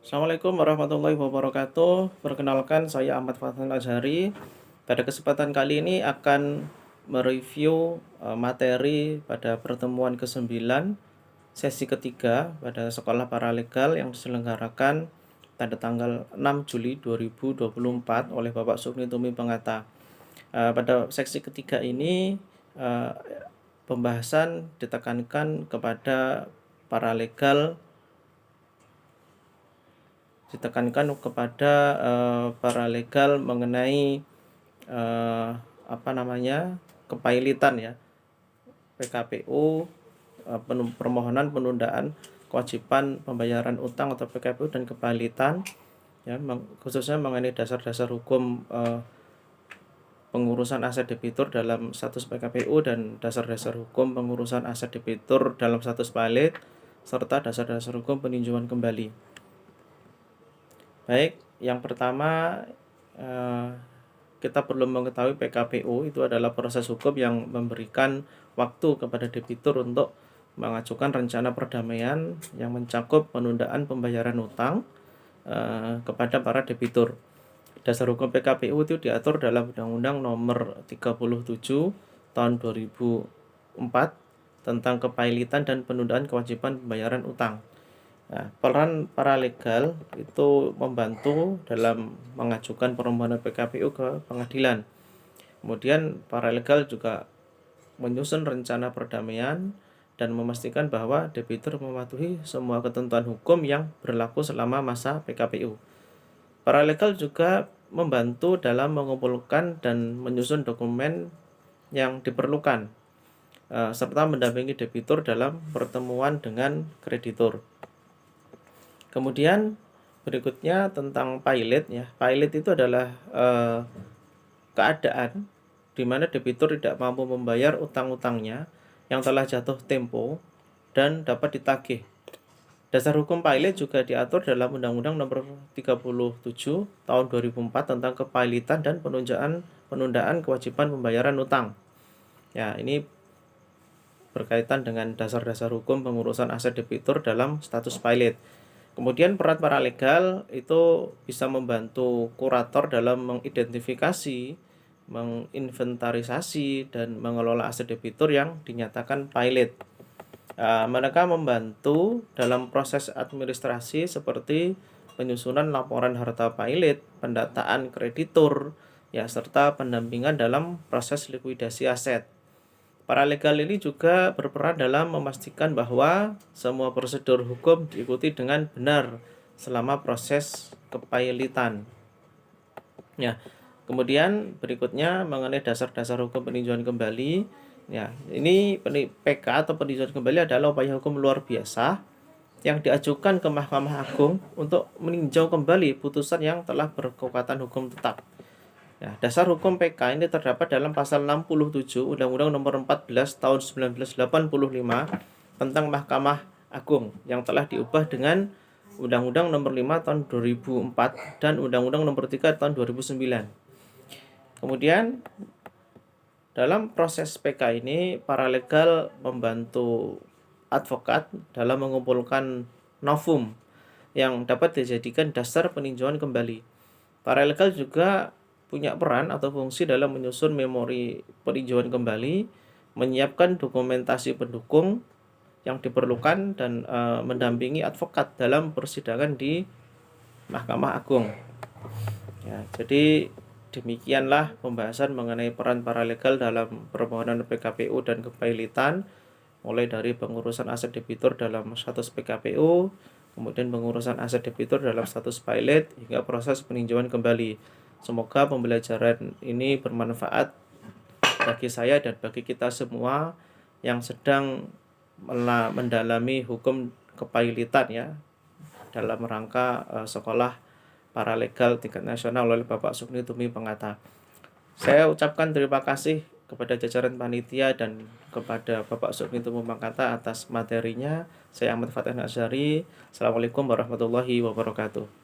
Assalamualaikum warahmatullahi wabarakatuh. Perkenalkan, saya Ahmad Fathan Azhari. Pada kesempatan kali ini akan mereview materi pada pertemuan ke-9 sesi ketiga pada Sekolah Paralegal yang diselenggarakan pada tanggal 6 Juli 2024 oleh Bapak Sugni Tumi Pengata. Pada seksi ketiga ini pembahasan ditekankan kepada paralegal paralegal mengenai kepailitan ya, PKPU, permohonan penundaan kewajiban pembayaran utang atau PKPU dan kepailitan ya, khususnya mengenai dasar-dasar hukum pengurusan aset debitur dalam status PKPU dan dasar-dasar hukum pengurusan aset debitur dalam status pailit serta dasar-dasar hukum peninjauan kembali. Baik, yang pertama kita perlu mengetahui PKPU itu adalah proses hukum yang memberikan waktu kepada debitur untuk mengajukan rencana perdamaian yang mencakup penundaan pembayaran utang kepada para debitur. Dasar hukum PKPU itu diatur dalam Undang-Undang Nomor 37 Tahun 2004 tentang kepailitan dan penundaan kewajiban pembayaran utang. Nah, peran paralegal itu membantu dalam mengajukan permohonan PKPU ke pengadilan. Kemudian paralegal juga menyusun rencana perdamaian dan memastikan bahwa debitur mematuhi semua ketentuan hukum yang berlaku selama masa PKPU. Paralegal juga membantu dalam mengumpulkan dan menyusun dokumen yang diperlukan serta mendampingi debitur dalam pertemuan dengan kreditur. Kemudian berikutnya tentang pailit ya. Pailit itu adalah keadaan di mana debitur tidak mampu membayar utang-utangnya yang telah jatuh tempo dan dapat ditagih. Dasar hukum pailit juga diatur dalam Undang-Undang Nomor 37 Tahun 2004 tentang kepailitan dan penundaan kewajiban pembayaran utang. Ya, ini berkaitan dengan dasar-dasar hukum pengurusan aset debitur dalam status pailit. Kemudian peran paralegal itu bisa membantu kurator dalam mengidentifikasi, menginventarisasi, dan mengelola aset debitur yang dinyatakan pailit. Mereka membantu dalam proses administrasi seperti penyusunan laporan harta pailit, pendataan kreditur, ya, serta pendampingan dalam proses likuidasi aset. Paralegal ini juga berperan dalam memastikan bahwa semua prosedur hukum diikuti dengan benar selama proses kepailitan. Ya, kemudian berikutnya mengenai dasar-dasar hukum peninjauan kembali. Ya, ini PK atau peninjauan kembali adalah upaya hukum luar biasa yang diajukan ke Mahkamah Agung untuk meninjau kembali putusan yang telah berkekuatan hukum tetap. Ya, dasar hukum PK ini terdapat dalam pasal 67 Undang-Undang Nomor 14 Tahun 1985 tentang Mahkamah Agung yang telah diubah dengan Undang-Undang Nomor 5 Tahun 2004 dan Undang-Undang Nomor 3 Tahun 2009. Kemudian dalam proses PK ini paralegal membantu advokat dalam mengumpulkan novum yang dapat dijadikan dasar peninjauan kembali. Paralegal juga punya peran atau fungsi dalam menyusun memori peninjauan kembali, menyiapkan dokumentasi pendukung yang diperlukan, dan mendampingi advokat dalam persidangan di Mahkamah Agung. Ya, jadi demikianlah pembahasan mengenai peran paralegal dalam permohonan PKPU dan kepailitan, mulai dari pengurusan aset debitur dalam status PKPU, kemudian pengurusan aset debitur dalam status pailit, hingga proses peninjauan kembali. Semoga pembelajaran ini bermanfaat bagi saya dan bagi kita semua yang sedang mendalami hukum kepailitan ya, dalam rangka sekolah paralegal tingkat nasional oleh Bapak Sugni Tumi Pengata. Saya ucapkan terima kasih kepada jajaran panitia dan kepada Bapak Sugni Tumi Pengata atas materinya. Saya Ahmad Fathan Azhari. Assalamualaikum warahmatullahi wabarakatuh.